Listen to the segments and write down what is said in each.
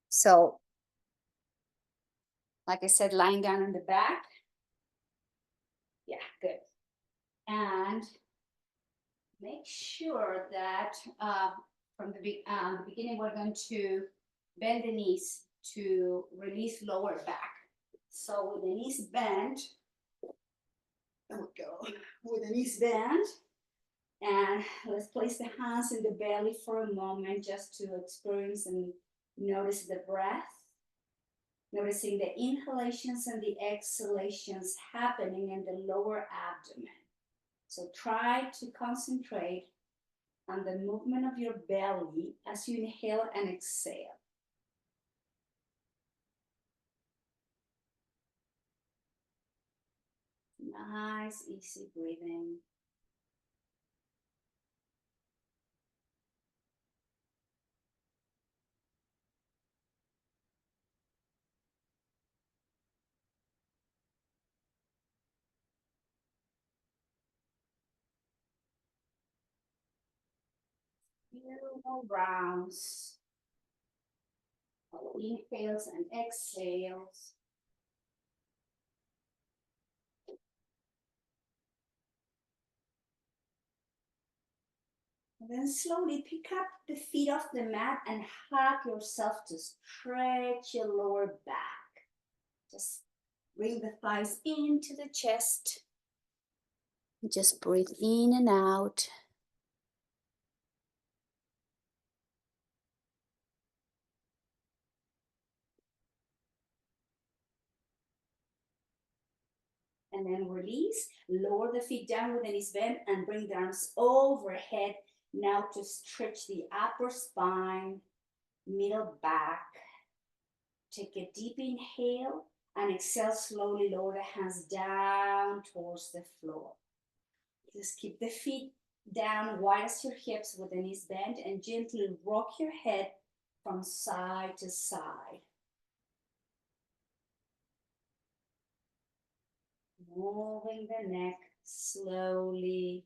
So, like I said, lying down on the back. Yeah, good. And make sure that from the beginning, we're going to bend the knees to release lower back. So with the knees bent, there we go. With the knees bent, and let's place the hands in the belly for a moment just to experience and notice the breath. Noticing the inhalations and the exhalations happening in the lower abdomen. So try to concentrate on the movement of your belly as you inhale and exhale. Nice, easy breathing. Few more rounds of inhales and exhales. And then slowly pick up the feet off the mat and hug yourself to stretch your lower back. Just bring the thighs into the chest. Just breathe in and out. And then release. Lower the feet down with the knees bent and bring the arms overhead. Now to stretch the upper spine, middle back. Take a deep inhale and exhale slowly. Lower the hands down towards the floor. Just keep the feet down wide as your hips with the knees bent and gently rock your head from side to side. Moving the neck slowly.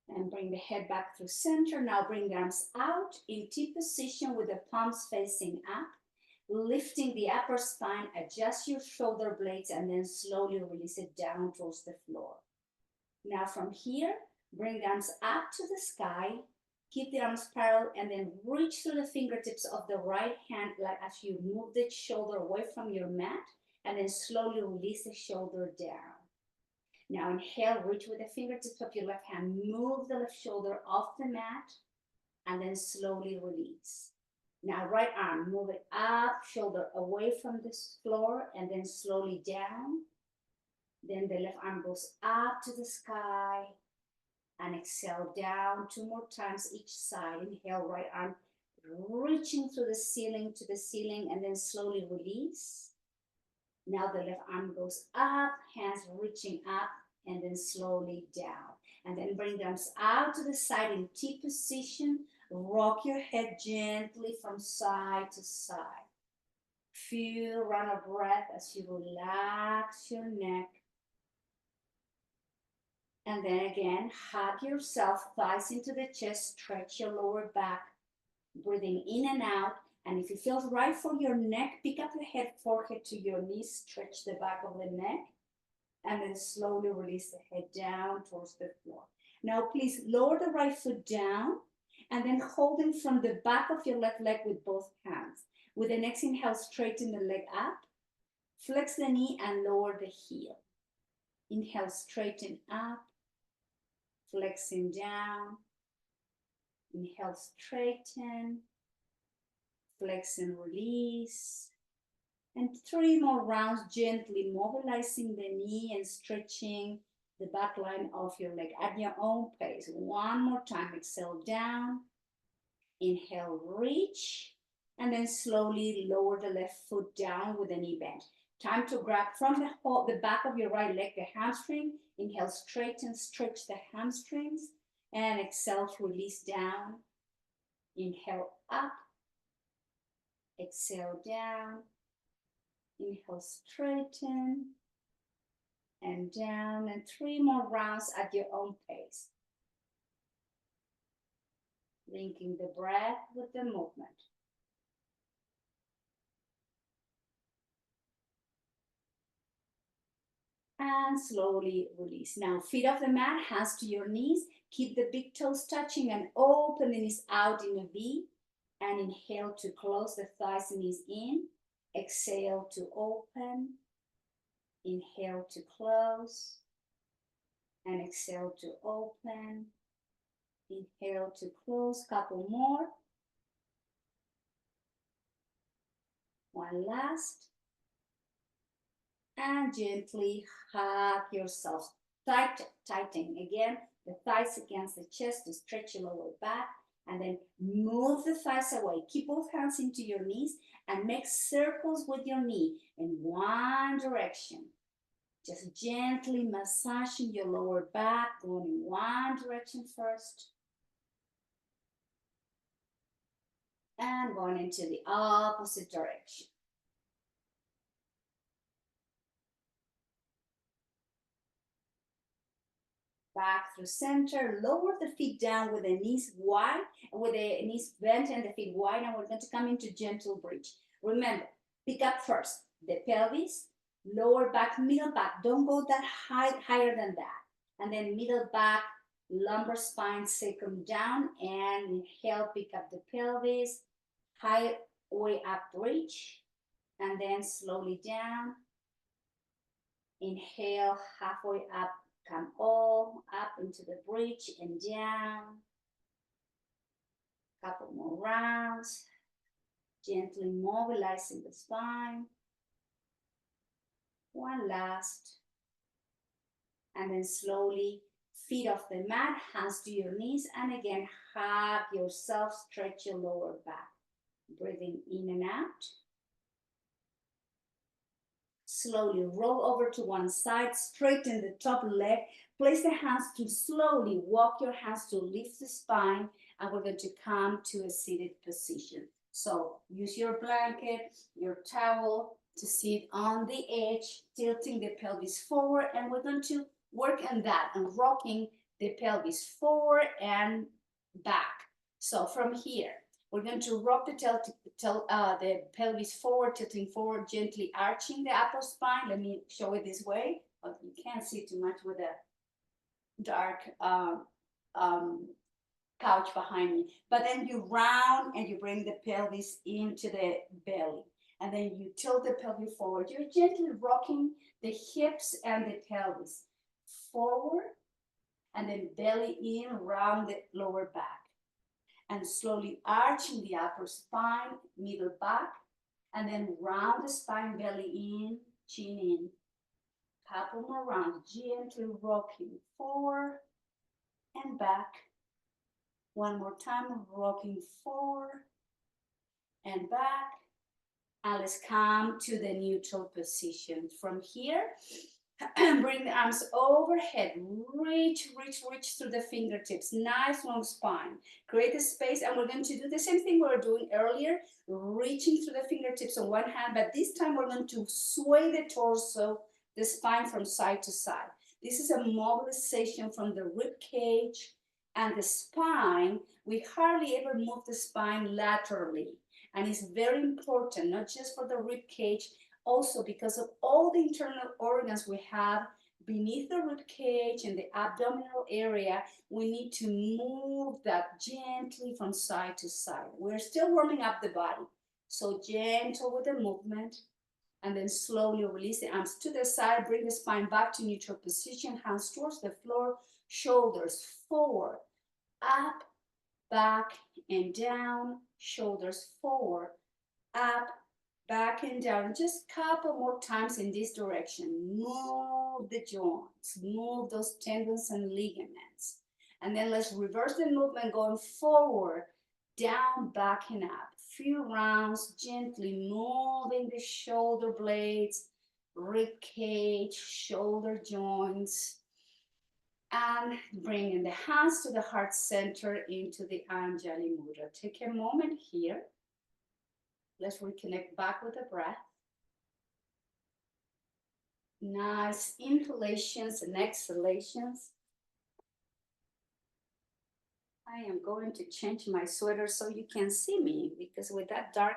And bring the head back through center. Now bring the arms out in T position with the palms facing up. Lifting the upper spine, adjust your shoulder blades, and then slowly release it down towards the floor. Now from here, bring the arms up to the sky. Keep the arms parallel and then reach through the fingertips of the right hand like as you move the shoulder away from your mat, and then slowly release the shoulder down. Now inhale, reach with the fingertips of your left hand, move the left shoulder off the mat, and then slowly release. Now right arm, move it up, shoulder away from this floor, and then slowly down. Then the left arm goes up to the sky, and exhale down 2 more times each side. Inhale, right arm reaching through the ceiling to the ceiling, and then slowly release. Now the left arm goes up, hands reaching up, and then slowly down. And then bring the arms out to the side in T position. Rock your head gently from side to side. Feel run of breath as you relax your neck. And then again, hug yourself, thighs into the chest, stretch your lower back, breathing in and out. And if it feels right for your neck, pick up the head, forehead to your knees, stretch the back of the neck, and then slowly release the head down towards the floor. Now, please lower the right foot down, and then holding from the back of your left leg with both hands. With the next inhale, straighten the leg up, flex the knee, and lower the heel. Inhale, straighten up, flexing down. Inhale, straighten, flex and release. And 3 more rounds, gently mobilizing the knee and stretching the back line of your leg at your own pace. 1 more time, exhale down, inhale, reach, and then slowly lower the left foot down with the knee bend. Time to grab from the back of your right leg, the hamstring. Inhale, straighten, stretch the hamstrings, and exhale to release down. Inhale up, exhale down. Inhale, straighten, and down, and 3 more rounds at your own pace. linking the breath with the movement. And slowly release. Now, feet off the mat, hands to your knees. Keep the big toes touching and open the knees out in a V. And inhale to close the thighs and knees in. Exhale to open. Inhale to close. And exhale to open. Inhale to close. Couple more. One last. And gently hug yourself. Tighten again the thighs against the chest to stretch your lower back. And then move the thighs away. Keep both hands into your knees and make circles with your knee in one direction. Just gently massaging your lower back, going in one direction first. And going into the opposite direction. Back through center, lower the feet down with the knees wide, with the knees bent and the feet wide, and we're going to come into gentle bridge. Remember, pick up first the pelvis, lower back, middle back. Don't go that higher than that. And then middle back, lumbar spine, sacrum down, and inhale, pick up the pelvis, high way up bridge, and then slowly down. Inhale, halfway up. Come all up into the bridge and down. Couple more rounds. Gently mobilizing the spine. One last. And then slowly feet off the mat, hands to your knees. And again, hug yourself, stretch your lower back. Breathing in and out. Slowly roll over to one side, straighten the top leg, place the hands to slowly walk your hands to lift the spine, and we're going to come to a seated position. So use your blanket, your towel to sit on the edge, tilting the pelvis forward, and we're going to work on that and rocking the pelvis forward and back. So from here, we're going to rock the pelvis forward, tilting forward, gently arching the upper spine. Let me show it this way. You can't see too much with a dark couch behind me. But then you round and you bring the pelvis into the belly. And then you tilt the pelvis forward. You're gently rocking the hips and the pelvis forward. And then belly in, round the lower back. And slowly arching the upper spine, middle back, and then round the spine, belly in, chin in. Couple more rounds, gently rocking forward and back. One more time, rocking forward and back. And let's come to the neutral position. From here, bring the arms overhead, reach through the fingertips, nice long spine. Create a space, and we're going to do the same thing we were doing earlier, reaching through the fingertips on one hand, but this time we're going to sway the torso, the spine from side to side. This is a mobilization from the rib cage and the spine. We hardly ever move the spine laterally, and it's very important, not just for the rib cage, also because of all the internal organs we have beneath the rib cage and the abdominal area. We need to move that gently from side to side. We're still warming up the body, so gentle with the movement, and then slowly release the arms to the side. Bring the spine back to neutral position, hands towards the floor, shoulders forward, up, back, and down, shoulders forward, up, back and down. Just a couple more times in this direction. Move the joints, move those tendons and ligaments. And then let's reverse the movement, going forward, down, back, and up. Few rounds, gently moving the shoulder blades, rib cage, shoulder joints, and bringing the hands to the heart center into the Anjali Mudra. Take a moment here. Let's reconnect back with the breath. Nice inhalations and exhalations. I am going to change my sweater so you can see me, because with that dark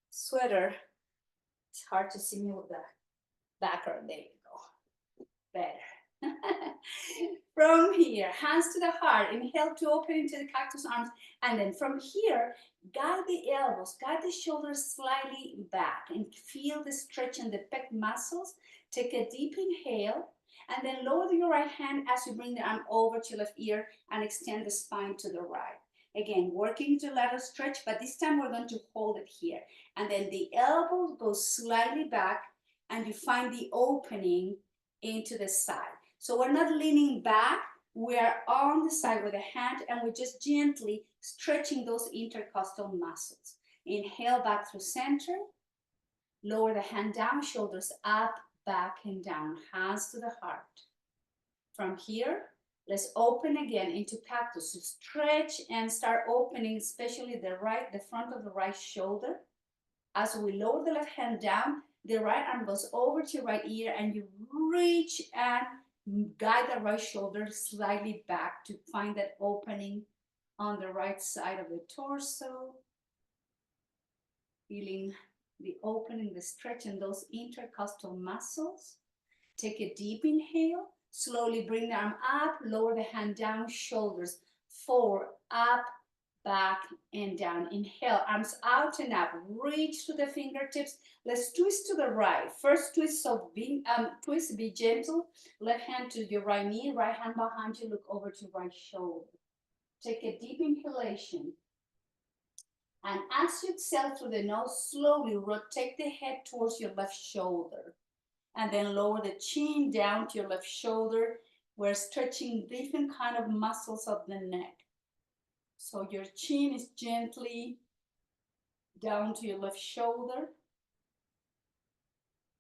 sweater, it's hard to see me with the background. There you go. Better. From here, hands to the heart. Inhale to open into the cactus arms. And then from here, guide the elbows, guide the shoulders slightly back, and feel the stretch in the pec muscles. Take a deep inhale, and then lower your right hand as you bring the arm over to your left ear and extend the spine to the right. Again, working to lateral stretch, but this time we're going to hold it here. And then the elbow goes slightly back, and you find the opening into the side. So we're not leaning back, we're on the side with the hand, and we're just gently stretching those intercostal muscles. Inhale back through center, lower the hand down, shoulders up, back and down, hands to the heart. From here, let's open again into cactus. So stretch and start opening, especially the front of the right shoulder. As we lower the left hand down, the right arm goes over to your right ear, and you reach and guide the right shoulder slightly back to find that opening on the right side of the torso. Feeling the opening, the stretch in those intercostal muscles. Take a deep inhale. Slowly bring the arm up, lower the hand down, shoulders forward, up, back, and down. Inhale, arms out and up. Reach to the fingertips. Let's twist to the right. First twist, so twist, be gentle. Left hand to your right knee, right hand behind you, look over to right shoulder. Take a deep inhalation. And as you exhale through the nose, slowly rotate the head towards your left shoulder. And then lower the chin down to your left shoulder. We're stretching different kind of muscles of the neck. So your chin is gently down to your left shoulder.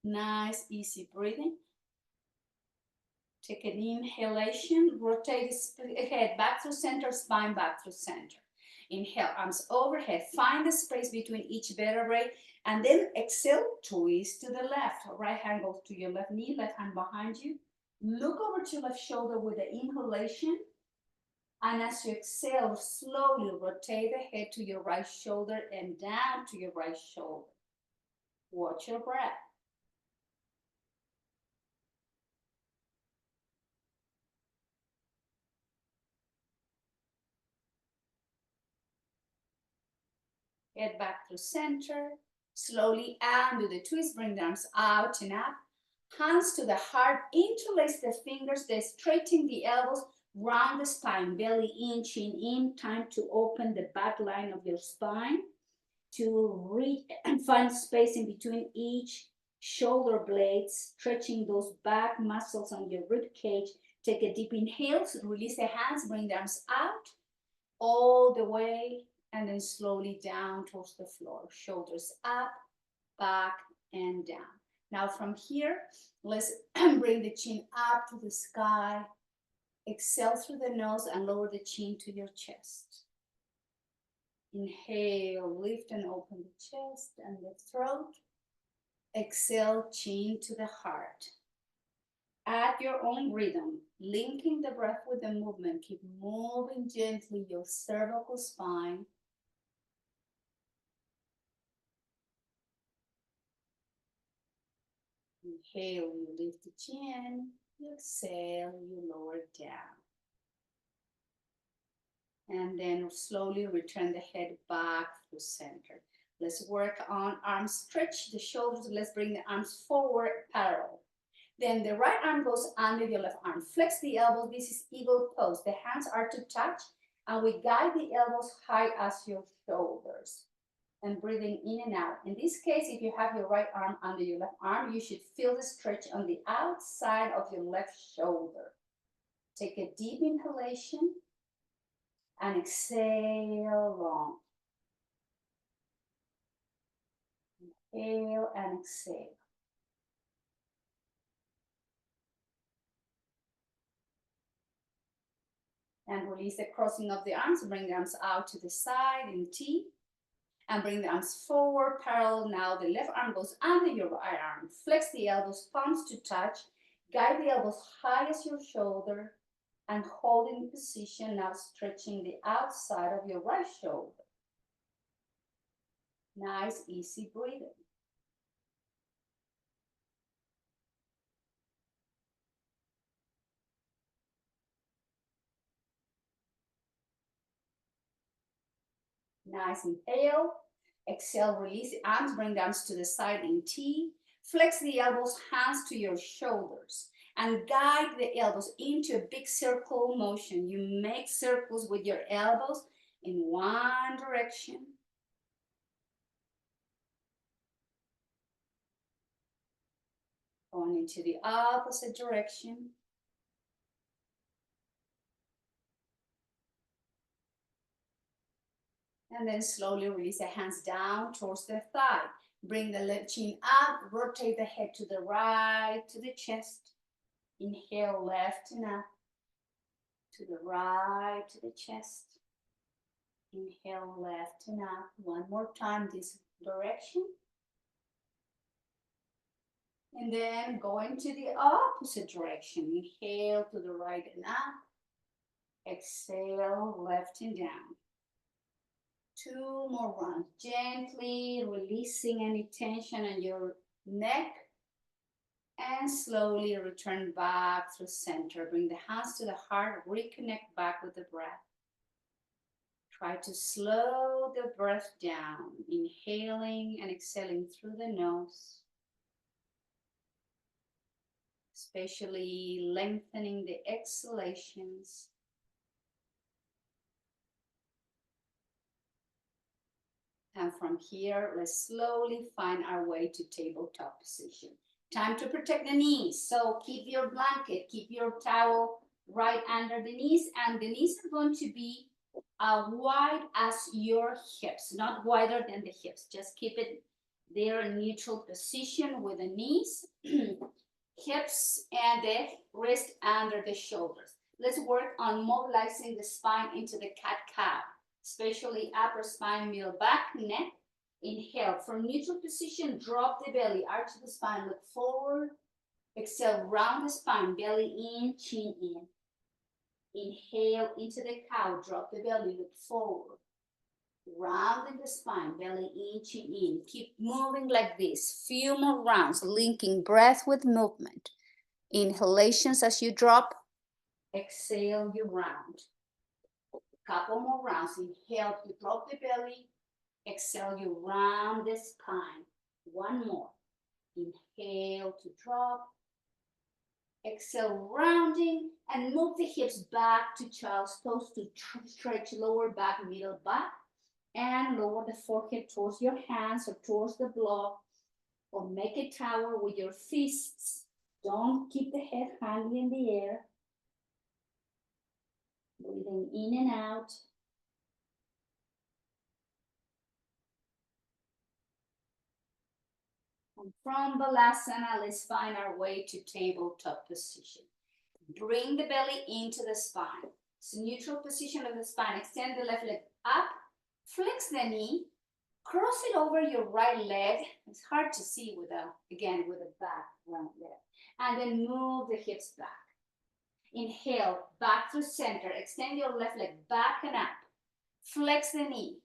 Nice, easy breathing. Take an inhalation, rotate the head back through center, spine back through center. Inhale, arms overhead, find the space between each vertebrae, and then exhale, twist to the left. Right hand goes to your left knee, left hand behind you. Look over to your left shoulder with the inhalation. And as you exhale, slowly rotate the head to your right shoulder and down to your right shoulder. Watch your breath. Head back to center. Slowly undo the twist, bring the arms out and up. Hands to the heart, interlace the fingers, then straighten the elbows, round the spine, belly in, chin in. Time to open the back line of your spine to reach and find space in between each shoulder blades, stretching those back muscles on your rib cage. Take a deep inhale, so release the hands, bring the arms out all the way, and then slowly down towards the floor. Shoulders up, back, and down. Now from here, let's bring the chin up to the sky. Exhale through the nose and lower the chin to your chest. Inhale, lift and open the chest and the throat. Exhale, chin to the heart. At your own rhythm, linking the breath with the movement, keep moving gently your cervical spine. Inhale, you lift the chin. Exhale, you lower it down. And then slowly return the head back to center. Let's work on arms, stretch the shoulders. Let's bring the arms forward, parallel. Then the right arm goes under your left arm. Flex the elbows. This is eagle pose. The hands are to touch, and we guide the elbows high as your shoulders. And breathing in and out. In this case, if you have your right arm under your left arm, you should feel the stretch on the outside of your left shoulder. Take a deep inhalation and exhale long. Inhale and exhale. And release the crossing of the arms. Bring the arms out to the side in T. And bring the arms forward, parallel. Now the left arm goes under your right arm. Flex the elbows, palms to touch. Guide the elbows high as your shoulder. and holding position, now stretching the outside of your right shoulder. Nice, easy breathing. Nice, inhale. Exhale, release the arms, bring the arms to the side in T. Flex the elbows, hands to your shoulders, and guide the elbows into a big circle motion. You make circles with your elbows in one direction. Going into the opposite direction. And then slowly release the hands down towards the thigh. Bring the left chin up, rotate the head to the right, to the chest. Inhale, left and up, to the right, to the chest. Inhale, left and up. One more time, this direction. And then going to the opposite direction. Inhale to the right and up. Exhale, left and down. 2 more rounds. Gently releasing any tension on your neck. And slowly return back through center. Bring the hands to the heart. Reconnect back with the breath. Try to slow the breath down. Inhaling and exhaling through the nose. Especially lengthening the exhalations. And from here, let's slowly find our way to tabletop position. Time to protect the knees. So keep your blanket, keep your towel right under the knees, and the knees are going to be wide as your hips, not wider than the hips. Just keep it there in neutral position with the knees, hips, and the wrist under the shoulders. Let's work on mobilizing the spine into the cat-cow, especially upper spine, middle back, neck. Inhale, from neutral position, drop the belly, arch the spine, look forward. Exhale, round the spine, belly in, chin in. Inhale into the cow, drop the belly, look forward. Rounding the spine, belly in, chin in. Keep moving like this. Few more rounds, linking breath with movement. Inhalations as you drop. Exhale, you round. Couple more rounds. Inhale to drop the belly. Exhale, you round the spine. One more. Inhale to drop. Exhale, rounding, and move the hips back to child's pose to stretch lower back, middle back, and lower the forehead towards your hands or towards the block, or make a tower with your fists. Don't keep the head hanging in the air. Breathing in and out. And from Balasana, let's find our way to tabletop position. Bring the belly into the spine. It's a neutral position of the spine. Extend the left leg up. Flex the knee. Cross it over your right leg. It's hard to see with the back right leg. And then move the hips back. Inhale, back through center. Extend your left leg back and up. Flex the knee.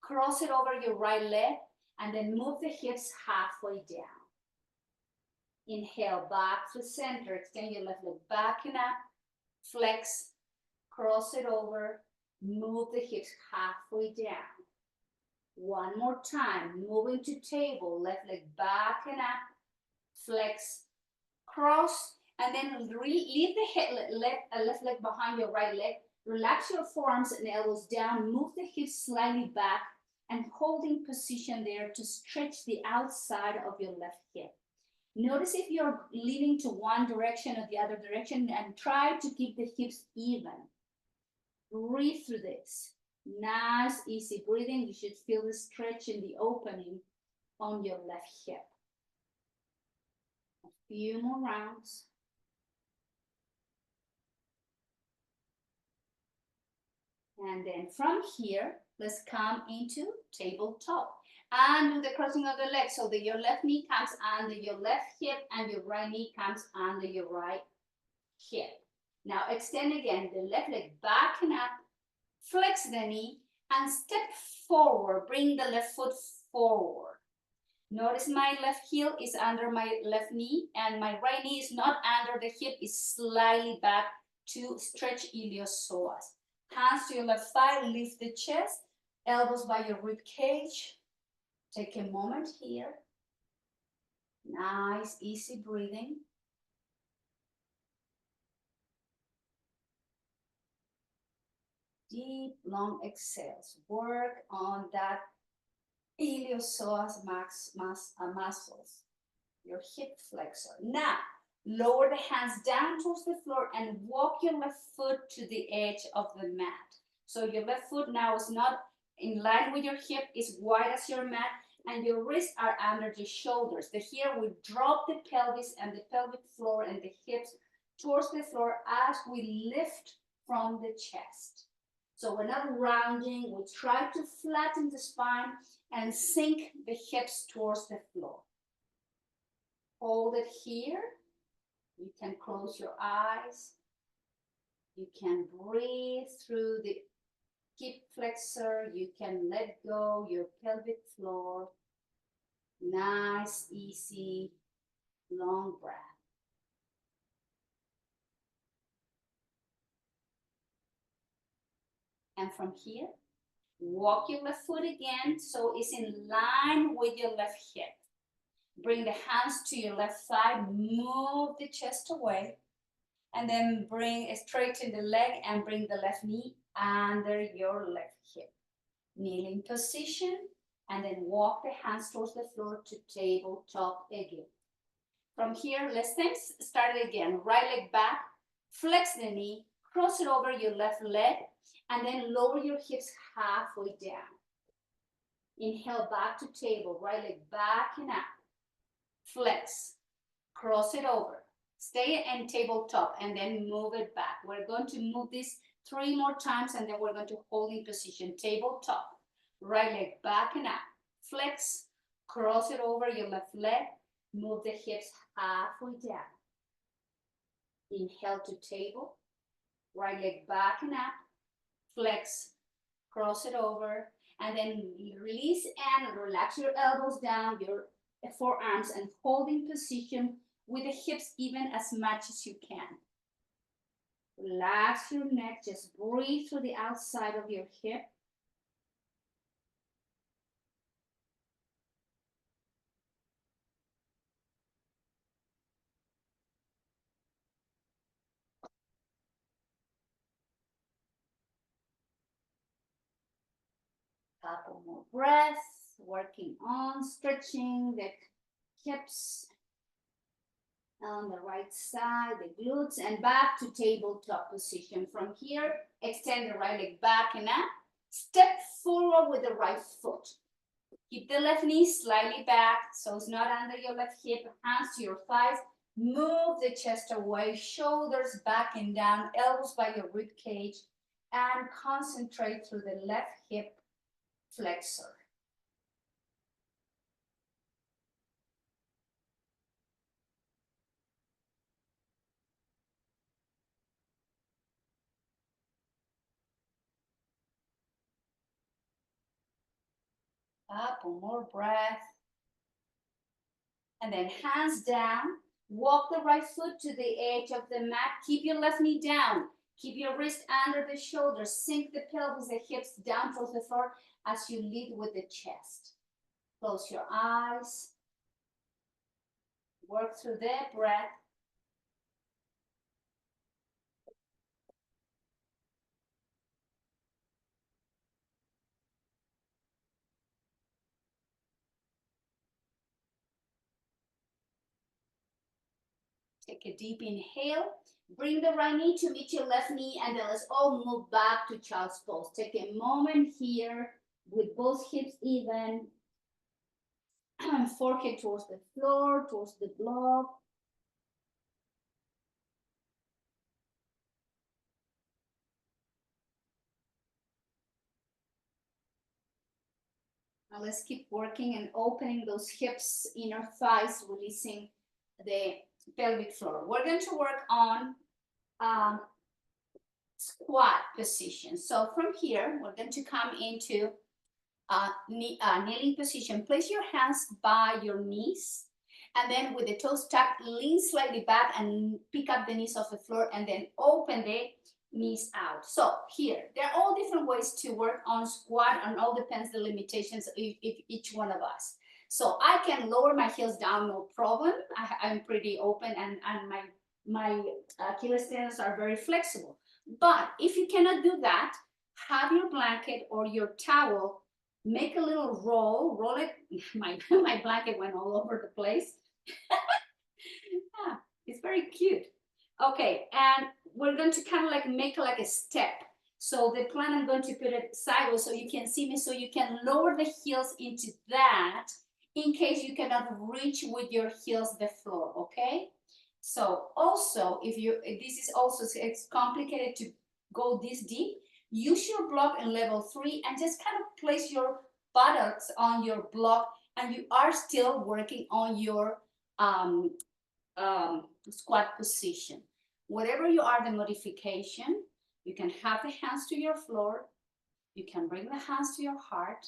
Cross it over your right leg. And then move the hips halfway down. Inhale, back to center. Extend your left leg back and up. Flex, cross it over. Move the hips halfway down. One more time. Moving to table. Left leg back and up. Flex, cross, and then leave the left leg behind your right leg. Relax your forearms and elbows down. Move the hips slightly back. And holding position there to stretch the outside of your left hip. Notice if you're leaning to one direction or the other direction, and try to keep the hips even. Breathe through this. Nice, easy breathing. You should feel the stretch in the opening on your left hip. A few more rounds. And then from here, let's come into tabletop. And do the crossing of the legs so that your left knee comes under your left hip and your right knee comes under your right hip. Now extend again the left leg back and up, flex the knee, and step forward. Bring the left foot forward. Notice my left heel is under my left knee, and my right knee is not under the hip, is slightly back to stretch iliopsoas. Hands to your left thigh, lift the chest, elbows by your rib cage. Take a moment here. Nice, easy breathing. Deep, long exhales. Work on that iliopsoas muscles, your hip flexor. Now, lower the hands down towards the floor and walk your left foot to the edge of the mat. So your left foot now is not in line with your hip, is wide as your mat, and your wrists are under the shoulders. Here we drop the pelvis and the pelvic floor and the hips towards the floor as we lift from the chest. So we're not rounding, we try to flatten the spine and sink the hips towards the floor. Hold it here. You can close your eyes. You can breathe through the hip flexor. You can let go your pelvic floor. Nice, easy, long breath. And from here, walk your left foot again so it's in line with your left hip. Bring the hands to your left thigh, move the chest away, and then straighten the leg and bring the left knee under your left hip. Kneeling position, and then walk the hands towards the floor to tabletop again. From here, let's start it again. Right leg back, flex the knee, cross it over your left leg, and then lower your hips halfway down. Inhale back to table, right leg back and up. Flex, cross it over, stay in tabletop, and then move it back. We're going to move this 3 more times, and then we're going to hold in position. Tabletop, right leg back and up. Flex, cross it over your left leg, move the hips halfway down. Inhale to table, right leg back and up. Flex, cross it over, and then release and relax your elbows down, your forearms, and hold in position with the hips even as much as you can. Relax your neck, just breathe through the outside of your hip. Couple more breaths, working on stretching the hips on the right side, the glutes, and back to tabletop position. From here, extend the right leg back and up. Step forward with the right foot. Keep the left knee slightly back so it's not under your left hip. Hands to your thighs. Move the chest away, shoulders back and down, elbows by your rib cage, and concentrate through the left hip flexor. Couple more breath. And then hands down. Walk the right foot to the edge of the mat. Keep your left knee down. Keep your wrist under the shoulders. Sink the pelvis, the hips down towards the floor as you lead with the chest. Close your eyes. Work through the breath. Take a deep inhale. Bring the right knee to meet your left knee, and then let's all move back to child's pose. Take a moment here with both hips even. Forehead towards the floor, towards the block. Now let's keep working and opening those hips, inner thighs, releasing the pelvic floor. We're going to work on squat position. So from here, we're going to come into kneeling position. Place your hands by your knees, and then with the toes tucked, lean slightly back and pick up the knees off the floor, and then open the knees out. So here, there are all different ways to work on squat, and all depends the limitations of each one of us. So I can lower my heels down, no problem. I'm pretty open, and my Achilles tendons are very flexible. But if you cannot do that, have your blanket or your towel, make a little roll it. My blanket went all over the place. Yeah, it's very cute. Okay, and we're going to kind of like make like a step. So the plan, I'm going to put it sideways so you can see me, so you can lower the heels into that in case you cannot reach with your heels the floor, okay? So also, if this is also, it's complicated to go this deep, use your block in level 3 and just kind of place your buttocks on your block, and you are still working on your squat position. Whatever you are, the modification, you can have the hands to your floor, you can bring the hands to your heart,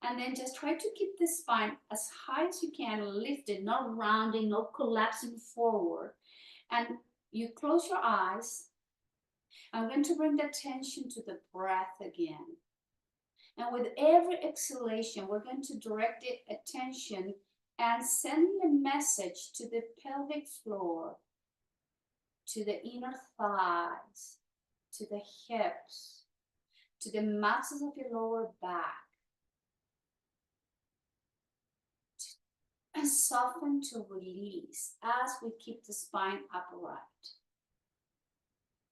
and then just try to keep the spine as high as you can, lifted, not rounding, not collapsing forward. And you close your eyes. I'm going to bring the attention to the breath again. And with every exhalation, we're going to direct the attention and send a message to the pelvic floor, to the inner thighs, to the hips, to the muscles of your lower back. And soften to release as we keep the spine upright.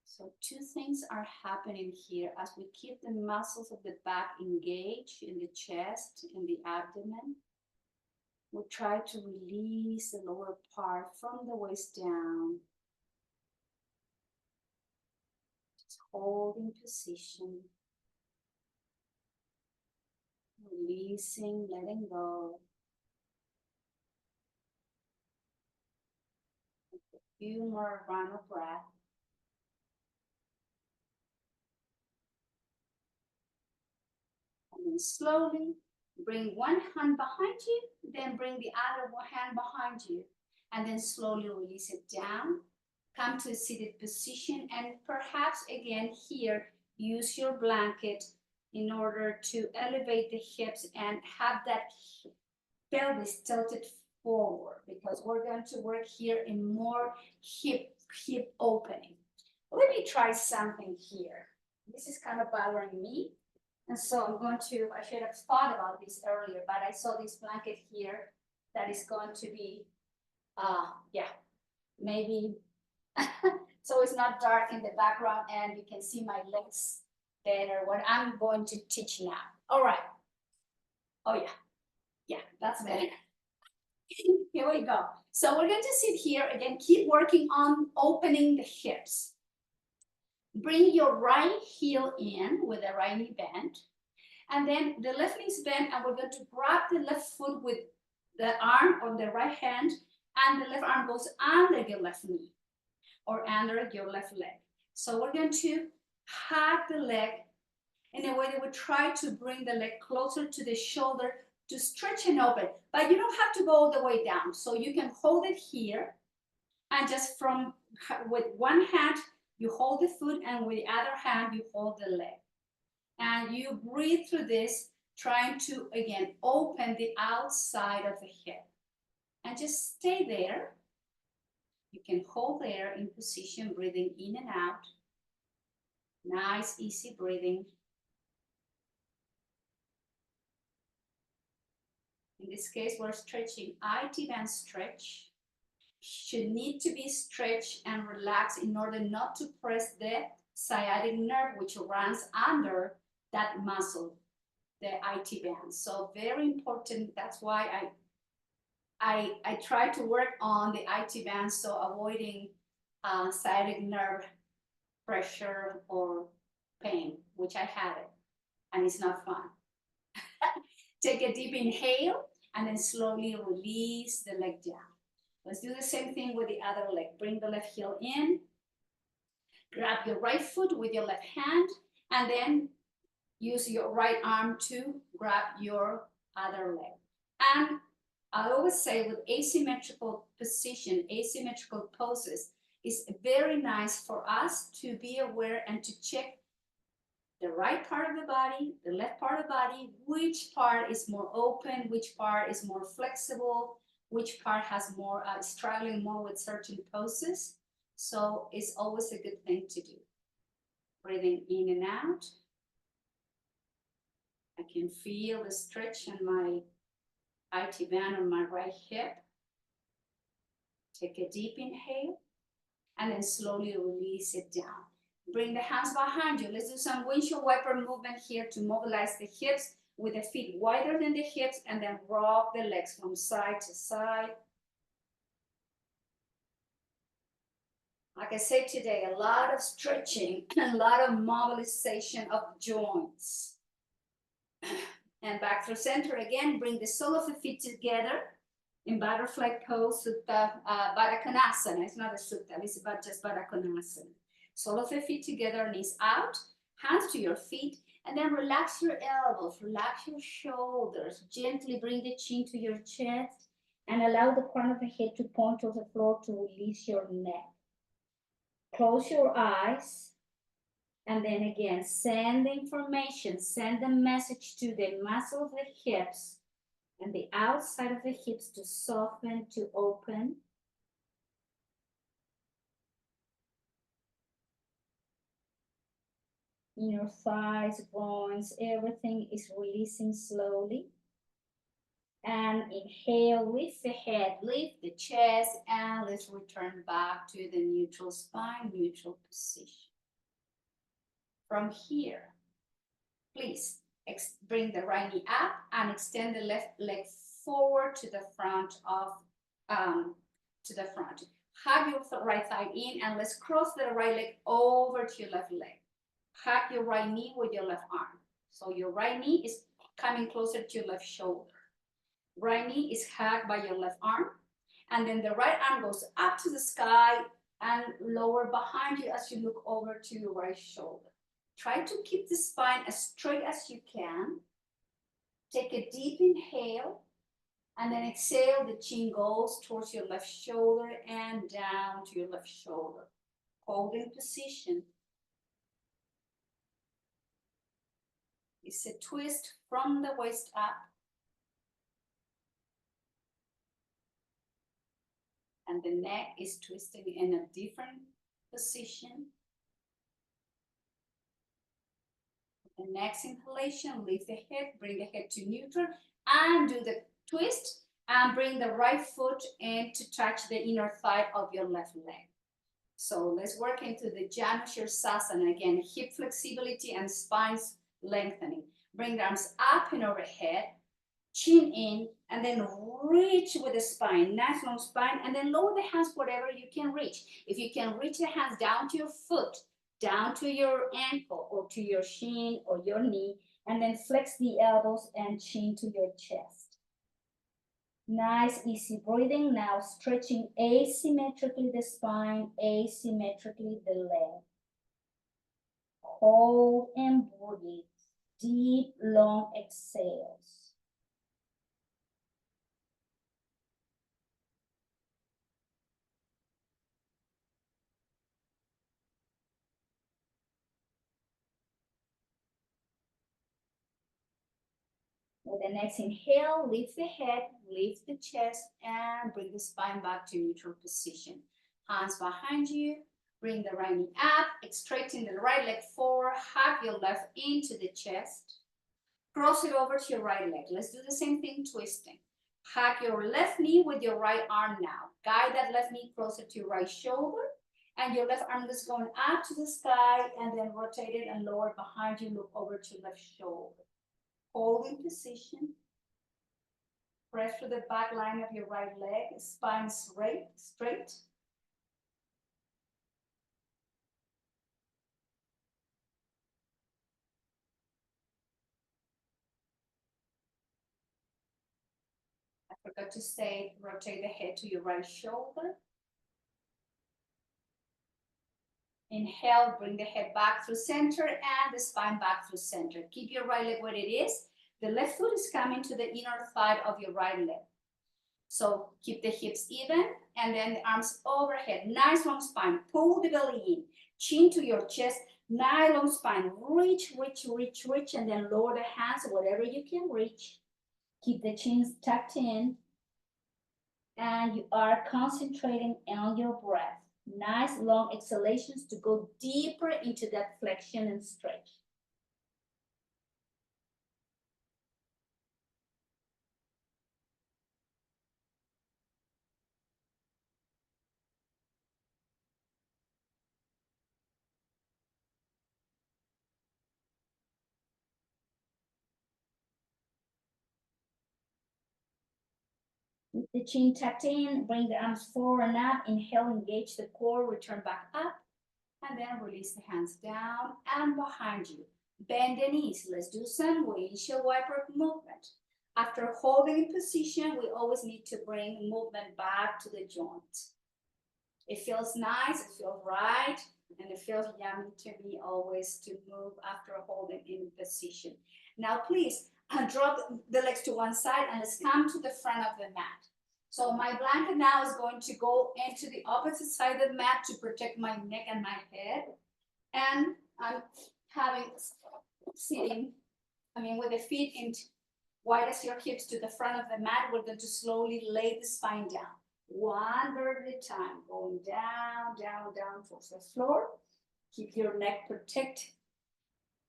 So 2 things are happening here as we keep the muscles of the back engaged in the chest, in the abdomen. We try to release the lower part from the waist down. Just holding position. Releasing, letting go. A few more round of breath. And then slowly bring one hand behind you, then bring the other hand behind you, and then slowly release it down. Come to a seated position, and perhaps again here, use your blanket in order to elevate the hips and have that pelvis tilted forward, because we're going to work here in more hip opening. Let me try something here. This is kind of bothering me. And so I'm going to, I should have thought about this earlier, but I saw this blanket here that is going to be, yeah, maybe, so it's not dark in the background and you can see my legs better, what I'm going to teach now. All right. Oh yeah, yeah, that's better. Here we go. So we're going to sit here again, keep working on opening the hips. Bring your right heel in with the right knee bent. And then the left knee is bent, and we're going to grab the left foot with the arm on the right hand, and the left arm goes under your left knee or under your left leg. So we're going to hug the leg in a way that we try to bring the leg closer to the shoulder to stretch and open. But you don't have to go all the way down. So you can hold it here, and just from with one hand, you hold the foot, and with the other hand, you hold the leg. And you breathe through this, trying to, again, open the outside of the hip. And just stay there. You can hold there in position, breathing in and out. Nice, easy breathing. In this case, we're stretching IT band stretch. Should need to be stretched and relaxed in order not to press the sciatic nerve, which runs under that muscle, the IT band. So very important. That's why I try to work on the IT band, so avoiding sciatic nerve pressure or pain, which I had it, and it's not fun. Take a deep inhale and then slowly release the leg down. Let's do the same thing with the other leg. Bring the left heel in. Grab your right foot with your left hand, and then use your right arm to grab your other leg. And I always say with asymmetrical position, asymmetrical poses, it's very nice for us to be aware and to check the right part of the body, the left part of the body, which part is more open, which part is more flexible, which part has more, struggling more with certain poses. So it's always a good thing to do. Breathing in and out. I can feel the stretch in my IT band on my right hip. Take a deep inhale and then slowly release it down. Bring the hands behind you. Let's do some windshield wiper movement here to mobilize the hips with the feet wider than the hips, and then rock the legs from side to side. Like I said today, a lot of stretching, a lot of mobilization of joints. And back through center again, bring the sole of the feet together in butterfly pose, Supta Baddha Konasana. It's not a sutta, it's about just Baddha Konasana. Sole of the feet together, knees out, hands to your feet, and then relax your elbows, relax your shoulders. Gently bring the chin to your chest and allow the crown of the head to point to the floor to release your neck. Close your eyes. And then again, send the information, send the message to the muscle of the hips and the outside of the hips to soften, to open. Inner thighs, groins, everything is releasing slowly. And inhale, lift the head, lift the chest, and let's return back to the neutral spine, neutral position. From here, please bring the right knee up and extend the left leg forward to the front of, Hug your right thigh in, and let's cross the right leg over to your left leg. Hug your right knee with your left arm. So your right knee is coming closer to your left shoulder. Right knee is hugged by your left arm, and then the right arm goes up to the sky and lower behind you as you look over to your right shoulder. Try to keep the spine as straight as you can. Take a deep inhale, and then exhale, the chin goes towards your left shoulder and down to your left shoulder. Holding position. It's a twist from the waist up. And the neck is twisting in a different position. The next inhalation, lift the head, bring the head to neutral, and do the twist, and bring the right foot in to touch the inner thigh of your left leg. So let's work into the Janu Sirsasana again, hip flexibility and spine lengthening. Bring the arms up and overhead, chin in, and then reach with the spine, nice long spine, and then lower the hands whatever you can reach. If you can reach the hands down to your foot, down to your ankle or to your shin or your knee, and then flex the elbows and chin to your chest. Nice, easy breathing. Now stretching asymmetrically the spine, asymmetrically the leg. Hold and breathe. Deep, long exhales. With the next inhale, lift the head, lift the chest, and bring the spine back to neutral position. Hands behind you. Bring the right knee up, straighten the right leg forward, hug your left into the chest. Cross it over to your right leg. Let's do the same thing, twisting. Hug your left knee with your right arm now. Guide that left knee closer to your right shoulder, and your left arm is going up to the sky, and then rotate it and lower behind you, look over to your left shoulder. Holding position. Press through the back line of your right leg, spine straight. I forgot to say, rotate the head to your right shoulder. Inhale, bring the head back through center and the spine back through center. Keep your right leg where it is. The left foot is coming to the inner thigh of your right leg. So keep the hips even and then the arms overhead. Nice long spine. Pull the belly in. Chin to your chest. Nice long spine. Reach, reach, reach, reach, and then lower the hands whatever you can reach. Keep the chins tucked in. And you are concentrating on your breath. Nice long exhalations to go deeper into that flexion and stretch. With the chin tucked in, bring the arms forward and up. Inhale, engage the core, return back up. And then release the hands down and behind you. Bend the knees. Let's do some windshield wiper movement. After holding in position, we always need to bring movement back to the joint. It feels nice, it feels right, and it feels yummy to me always to move after holding in position. Now, please drop the legs to one side and let's come to the front of the mat. So my blanket now is going to go into the opposite side of the mat to protect my neck and my head. And I'm sitting, with the feet in wide as your hips to the front of the mat. We're going to slowly lay the spine down. One bird at a time, going down, down, down towards the floor. Keep your neck protected.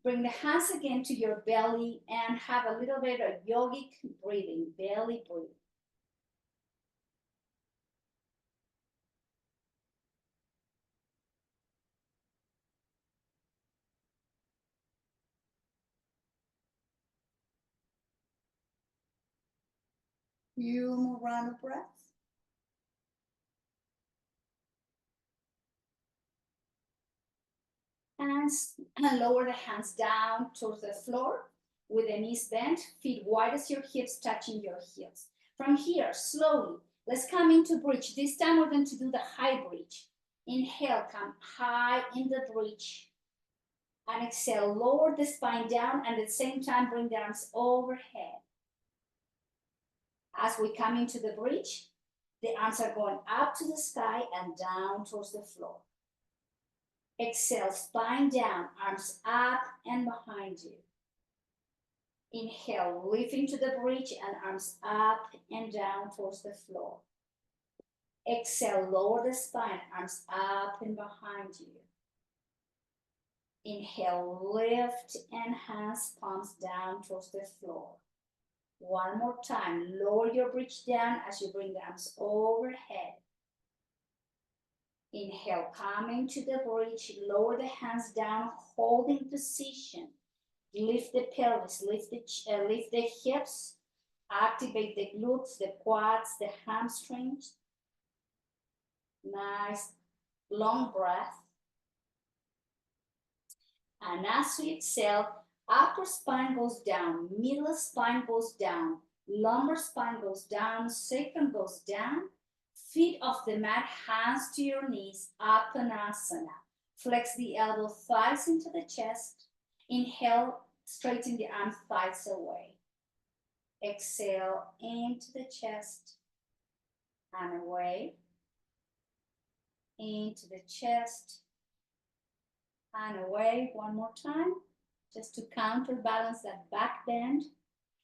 Bring the hands again to your belly and have a little bit of yogic breathing, belly breathing. Few more round of breath. And lower the hands down towards the floor with the knees bent, feet wide as your hips, touching your heels. From here, slowly, let's come into bridge. This time we're going to do the high bridge. Inhale, come high in the bridge. And exhale, lower the spine down and at the same time bring the arms overhead. As we come into the bridge, the arms are going up to the sky and down towards the floor. Exhale, spine down, arms up and behind you. Inhale, lift into the bridge and arms up and down towards the floor. Exhale, lower the spine, arms up and behind you. Inhale, lift and hands, palms down towards the floor. One more time, lower your bridge down as you bring the arms overhead. Inhale, coming to the bridge, lower the hands down, holding position. Lift the pelvis, lift the hips, activate the glutes, the quads, the hamstrings. Nice, long breath. And as we exhale, upper spine goes down, middle spine goes down, lumbar spine goes down, sacrum goes down. Feet off the mat, hands to your knees, Apanasana. Flex the elbow, thighs into the chest. Inhale, straighten the arms, thighs away. Exhale, into the chest and away. Into the chest and away. One more time, just to counterbalance that back bend.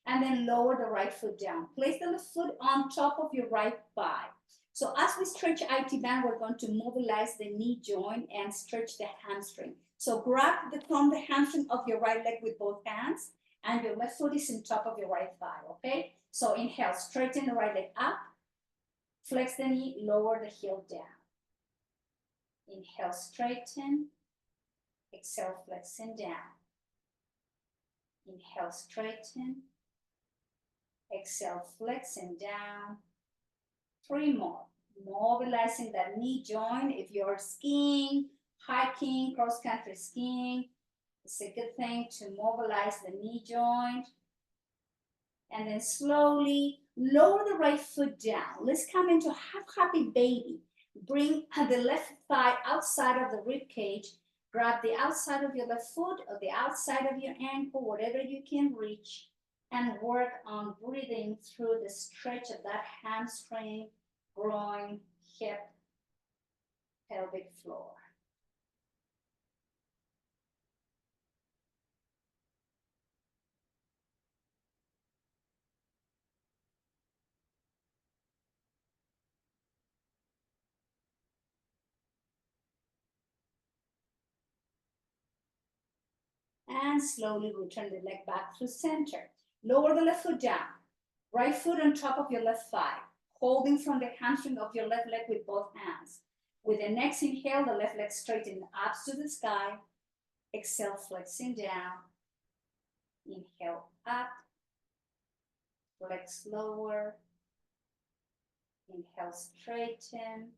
And then lower the right foot down. Place the left foot on top of your right thigh. So as we stretch IT band, we're going to mobilize the knee joint and stretch the hamstring. So grab from the hamstring of your right leg with both hands, and your left foot is on top of your right thigh, okay? So inhale, straighten the right leg up, flex the knee, lower the heel down. Inhale, straighten, exhale, flexing down. Inhale, straighten, exhale, flexing down. 3 more. Mobilizing that knee joint. If you're skiing, hiking, cross-country skiing, it's a good thing to mobilize the knee joint. And then slowly lower the right foot down. Let's come into half happy baby. Bring the left thigh outside of the rib cage. Grab the outside of your left foot or the outside of your ankle, whatever you can reach, and work on breathing through the stretch of that hamstring, groin, hip, pelvic floor. And slowly return the leg back through center. Lower the left foot down. Right foot on top of your left thigh, holding from the hamstring of your left leg with both hands. With the next inhale, the left leg straighten up to the sky. Exhale, flexing down. Inhale up. Flex lower. Inhale, straighten.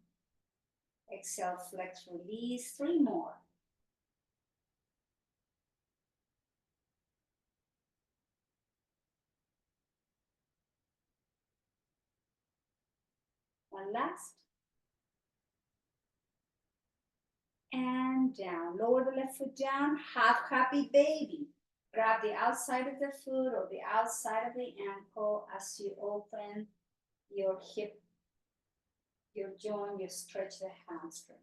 Exhale, flex, release. 3 more. One last. And down. Lower the left foot down. Half happy baby. Grab the outside of the foot or the outside of the ankle as you open your hip, your joint, you stretch the hamstring.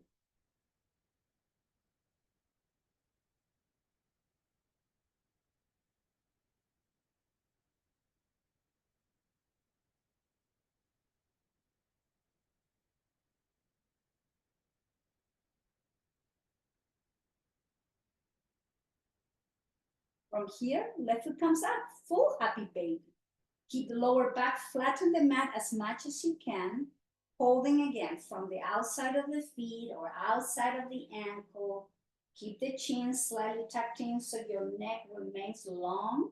From here, left foot comes up, full happy baby. Keep the lower back flat on the mat as much as you can, holding again from the outside of the feet or outside of the ankle. Keep the chin slightly tucked in so your neck remains long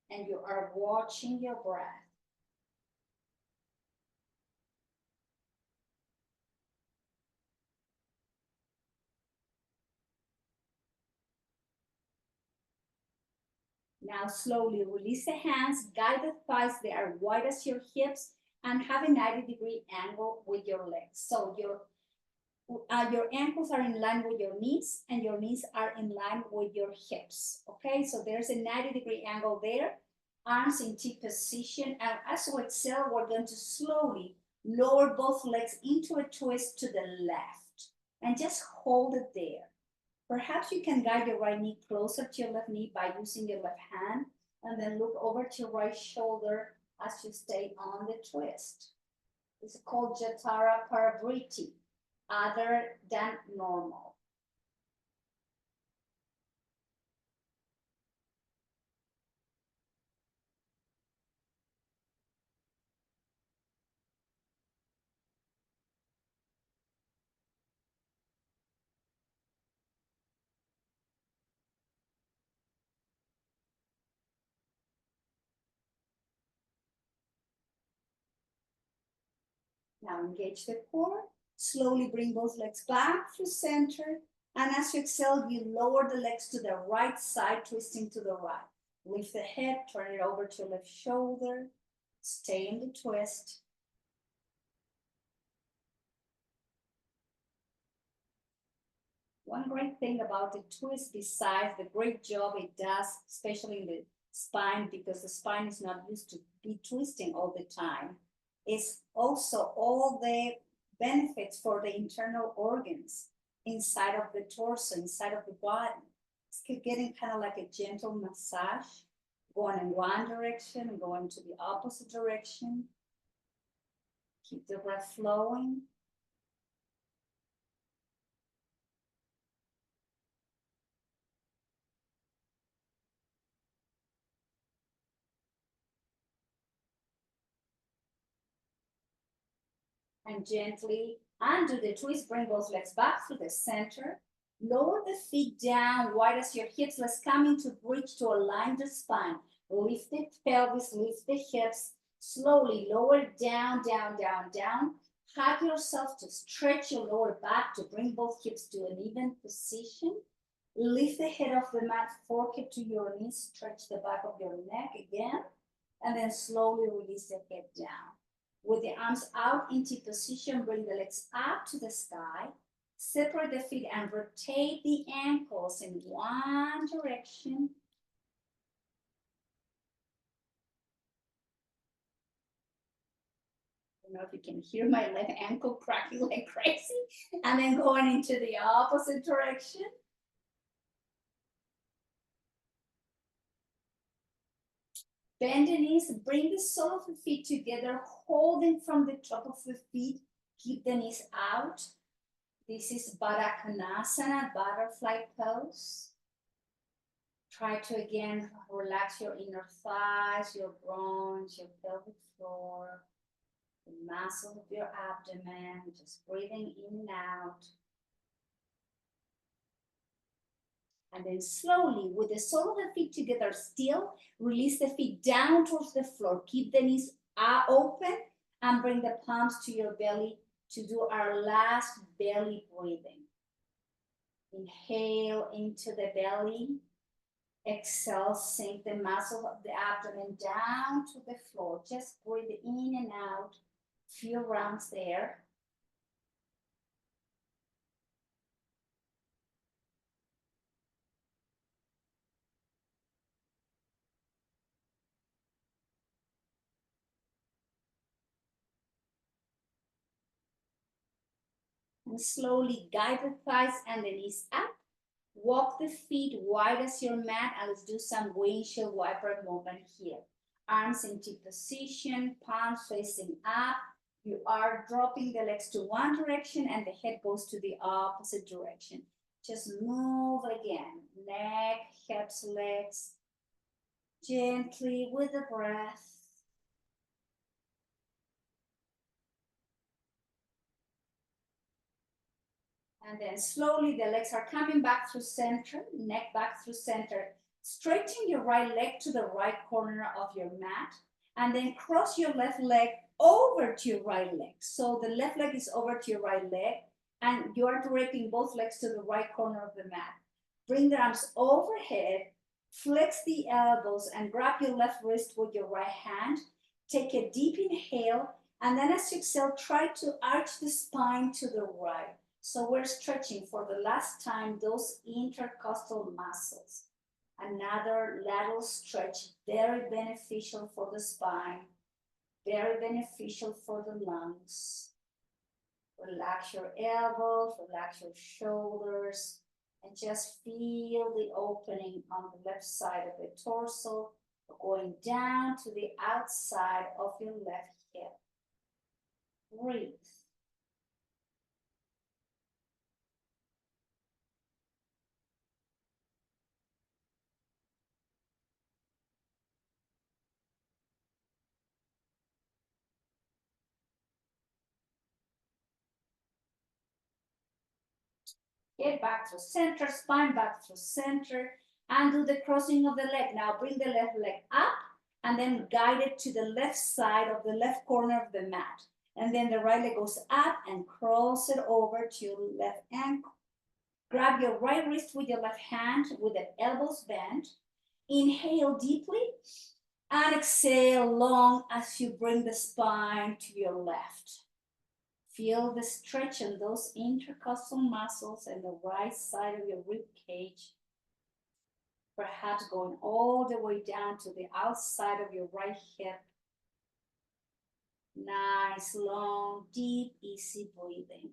and you are watching your breath. Now slowly release the hands, guide the thighs, they are wide as your hips, and have a 90-degree angle with your legs. So your ankles are in line with your knees and your knees are in line with your hips. Okay, so there's a 90-degree angle there. Arms in T position, and as we exhale, we're going to slowly lower both legs into a twist to the left and just hold it there. Perhaps you can guide your right knee closer to your left knee by using your left hand, and then look over to your right shoulder as you stay on the twist. It's called Jatara Paravriti, other than normal. Now engage the core. Slowly bring both legs back through center. And as you exhale, you lower the legs to the right side, twisting to the right. Lift the head, turn it over to left shoulder. Stay in the twist. One great thing about the twist, besides the great job it does, especially in the spine, because the spine is not used to be twisting all the time, is also all the benefits for the internal organs inside of the torso, inside of the body. It's getting kind of like a gentle massage, going in one direction, going to the opposite direction. Keep the breath flowing. And gently undo the twist, bring those legs back to the center. Lower the feet down, wide as your hips. Let's come into bridge to align the spine. Lift the pelvis, lift the hips. Slowly lower down, down, down, down. Hug yourself to stretch your lower back to bring both hips to an even position. Lift the head off the mat, forehead to your knees, stretch the back of your neck again, and then slowly release the head down. With the arms out in T position, bring the legs up to the sky. Separate the feet and rotate the ankles in one direction. I don't know if you can hear my left ankle cracking like crazy. And then going into the opposite direction. Bend the knees, bring the sole of the feet together, holding from the top of the feet. Keep the knees out. This is Baddha Konasana, butterfly pose. Try to again relax your inner thighs, your groins, your pelvic floor, the muscle of your abdomen, just breathing in and out. And then slowly, with the sole of the feet together still, release the feet down towards the floor. Keep the knees open and bring the palms to your belly to do our last belly breathing. Inhale into the belly. Exhale, sink the muscle of the abdomen down to the floor. Just breathe in and out. Few rounds there. And slowly guide the thighs and the knees up. Walk the feet wide as your mat, and let's do some windshield wiper movement here. Arms into position, palms facing up. You are dropping the legs to one direction and the head goes to the opposite direction. Just move again, neck, hips, legs, gently with the breath. And then slowly the legs are coming back through center, neck back through center. Straighten your right leg to the right corner of your mat, and then cross your left leg over to your right leg. So the left leg is over to your right leg, and you are directing both legs to the right corner of the mat. Bring the arms overhead, flex the elbows, and grab your left wrist with your right hand. Take a deep inhale, and then as you exhale, try to arch the spine to the right. So we're stretching for the last time those intercostal muscles. Another lateral stretch, very beneficial for the spine, very beneficial for the lungs. Relax your elbows, relax your shoulders, and just feel the opening on the left side of the torso, going down to the outside of your left hip. Breathe. Get back to center, spine back to center, and do the crossing of the leg. Now bring the left leg up and then guide it to the left side of the left corner of the mat. And then the right leg goes up and cross it over to your left ankle. Grab your right wrist with your left hand with the elbows bent. Inhale deeply and exhale long as you bring the spine to your left. Feel the stretch in those intercostal muscles and the right side of your rib cage. Perhaps going all the way down to the outside of your right hip. Nice, long, deep, easy breathing.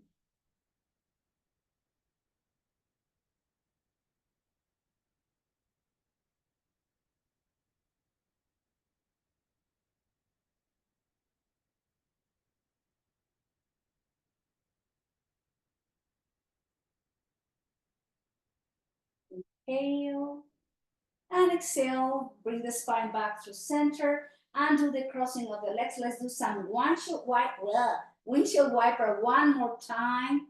Inhale and exhale. Bring the spine back to center and do the crossing of the legs. Let's do some windshield wiper one more time.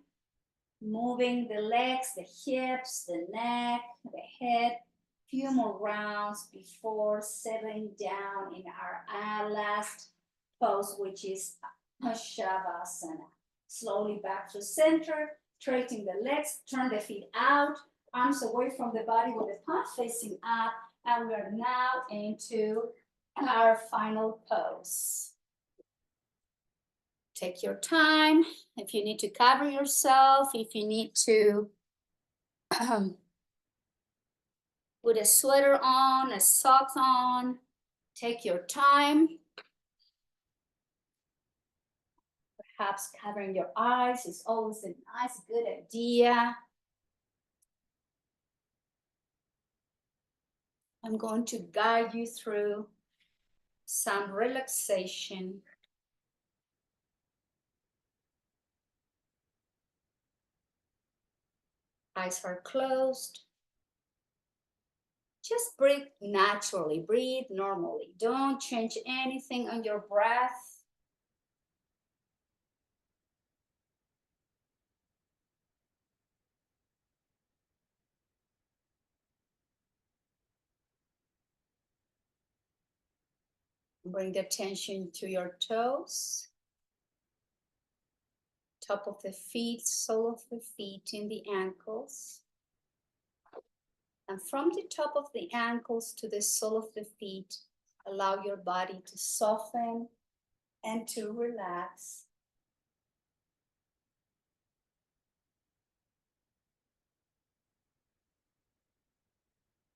Moving the legs, the hips, the neck, the head. Few more rounds before settling down in our last pose, which is Shavasana. Slowly back to center, straightening the legs, turn the feet out, arms away from the body with the palms facing up, and we are now into our final pose. Take your time. If you need to cover yourself, if you need to put a sweater on, a socks on, take your time. Perhaps covering your eyes is always a nice, good idea. I'm going to guide you through some relaxation. Eyes are closed. Just breathe naturally, breathe normally. Don't change anything on your breath. Bring the attention to your toes, top of the feet, sole of the feet, in the ankles. And from the top of the ankles to the sole of the feet, allow your body to soften and to relax.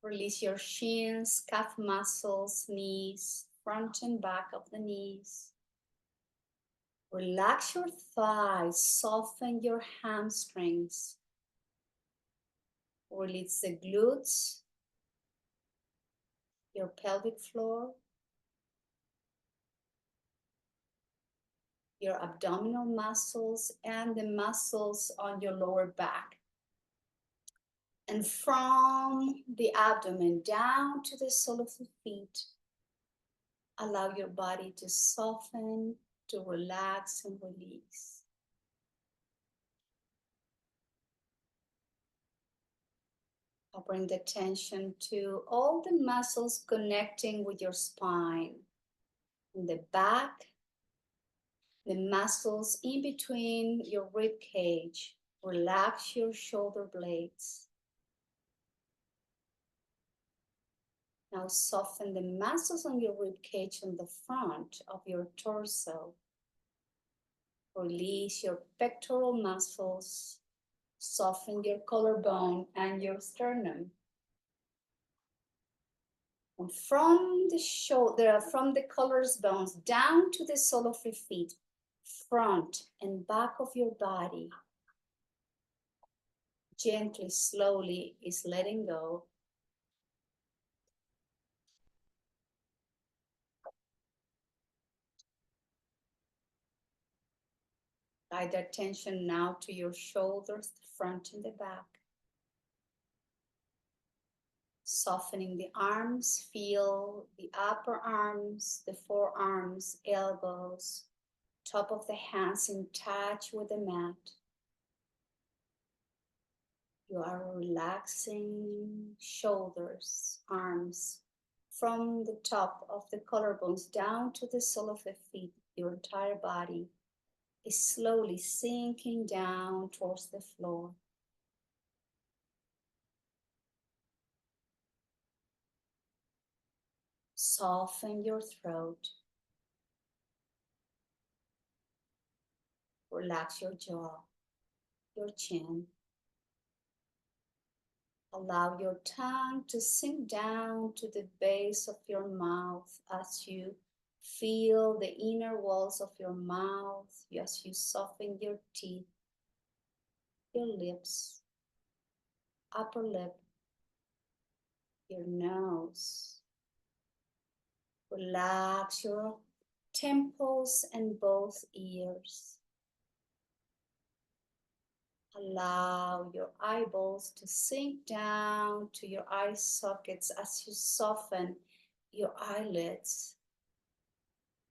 Release your shins, calf muscles, knees, front and back of the knees. Relax your thighs, soften your hamstrings. Release the glutes, your pelvic floor, your abdominal muscles, and the muscles on your lower back. And from the abdomen down to the sole of the feet, allow your body to soften, to relax and release. I'll bring the attention to all the muscles connecting with your spine. In the back, the muscles in between your rib cage. Relax your shoulder blades. Now soften the muscles on your rib cage on the front of your torso. Release your pectoral muscles. Soften your collarbone and your sternum. And from the shoulder, from the collarbones down to the sole of your feet, front and back of your body, gently, slowly is letting go. Guide attention now to your shoulders, the front and the back. Softening the arms, feel the upper arms, the forearms, elbows, top of the hands in touch with the mat. You are relaxing shoulders, arms, from the top of the collarbones down to the sole of the feet. Your entire body is slowly sinking down towards the floor. Soften your throat. Relax your jaw, your chin. Allow your tongue to sink down to the base of your mouth as you feel the inner walls of your mouth, as you soften your teeth, your lips, upper lip, your nose. Relax your temples and both ears. Allow your eyeballs to sink down to your eye sockets as you soften your eyelids,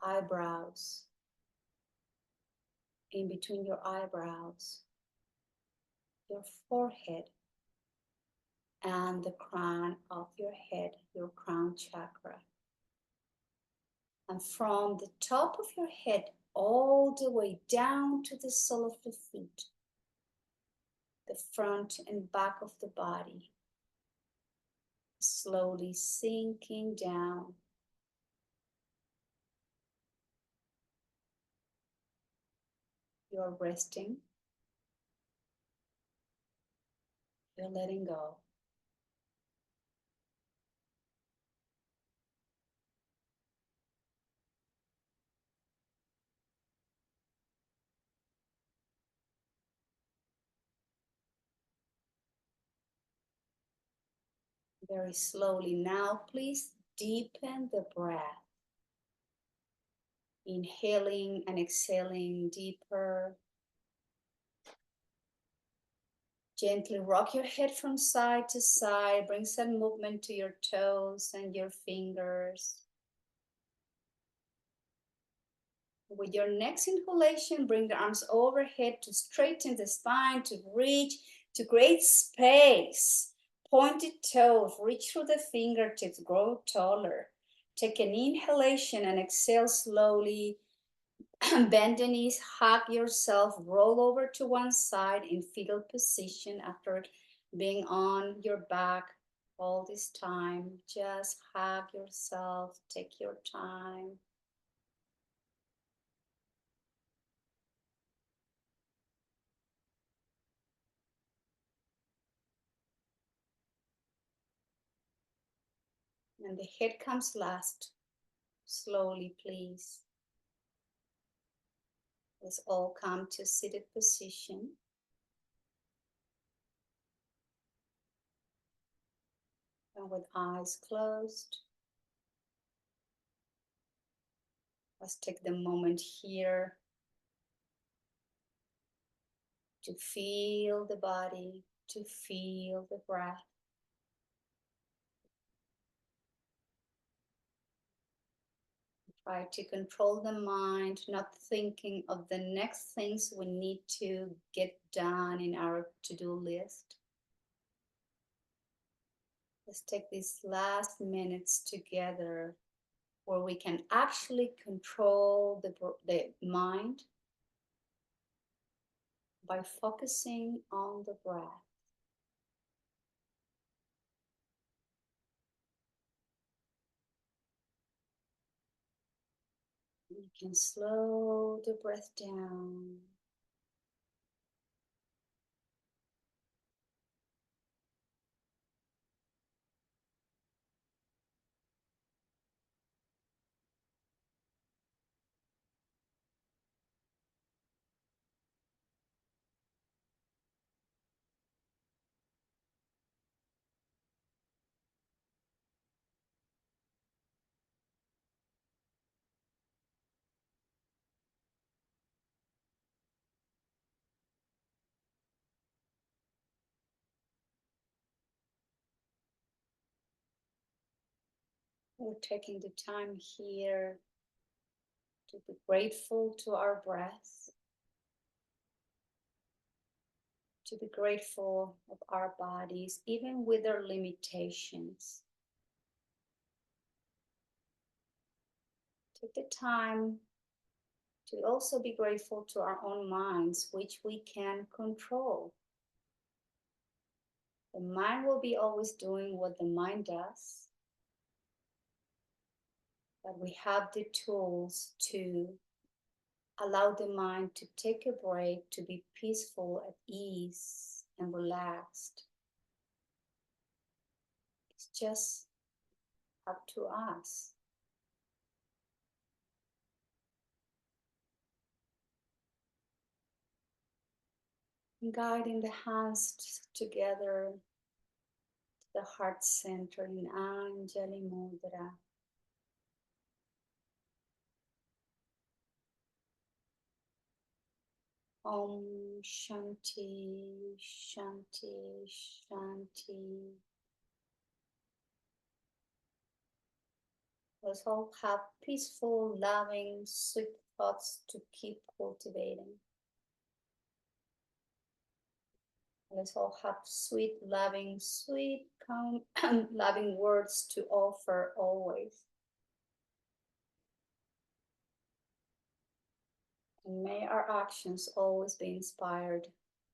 eyebrows, in between your eyebrows, your forehead, and the crown of your head, your crown chakra. And from the top of your head all the way down to the sole of the feet, the front and back of the body, slowly sinking down. You're resting. You're letting go. Very slowly now, please deepen the breath. Inhaling and exhaling deeper. Gently rock your head from side to side. Bring some movement to your toes and your fingers. With your next inhalation, bring the arms overhead to straighten the spine, to reach, to create space. Pointed toes, reach through the fingertips, grow taller. Take an inhalation and exhale slowly. Bend the knees, hug yourself, roll over to one side in fetal position after being on your back all this time. Just hug yourself, take your time. And the head comes last. Slowly, please. Let's all come to seated position. And with eyes closed, let's take the moment here to feel the body, to feel the breath. Try to control the mind, not thinking of the next things we need to get done in our to-do list. Let's take these last minutes together where we can actually control the mind by focusing on the breath. You can slow the breath down. We're taking the time here to be grateful to our breath, to be grateful of our bodies, even with their limitations. Take the time to also be grateful to our own minds, which we can control. The mind will be always doing what the mind does, but we have the tools to allow the mind to take a break, to be peaceful, at ease, and relaxed. It's just up to us. Guiding the hands together to the heart center in Anjali Mudra. Om Shanti, Shanti, Shanti. Let's all have peaceful, loving, sweet thoughts to keep cultivating. Let's all have sweet, loving, calm, loving words to offer always. And may our actions always be inspired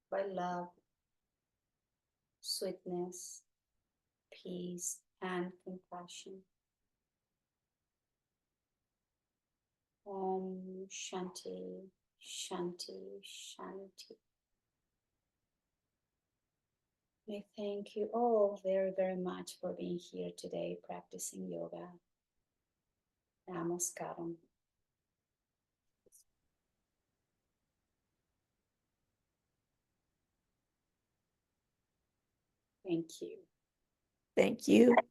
by love, sweetness, peace, and compassion. Om Shanti. Shanti, Shanti. I thank you all very, very much for being here today practicing yoga. Namaskaram. Thank you. Thank you.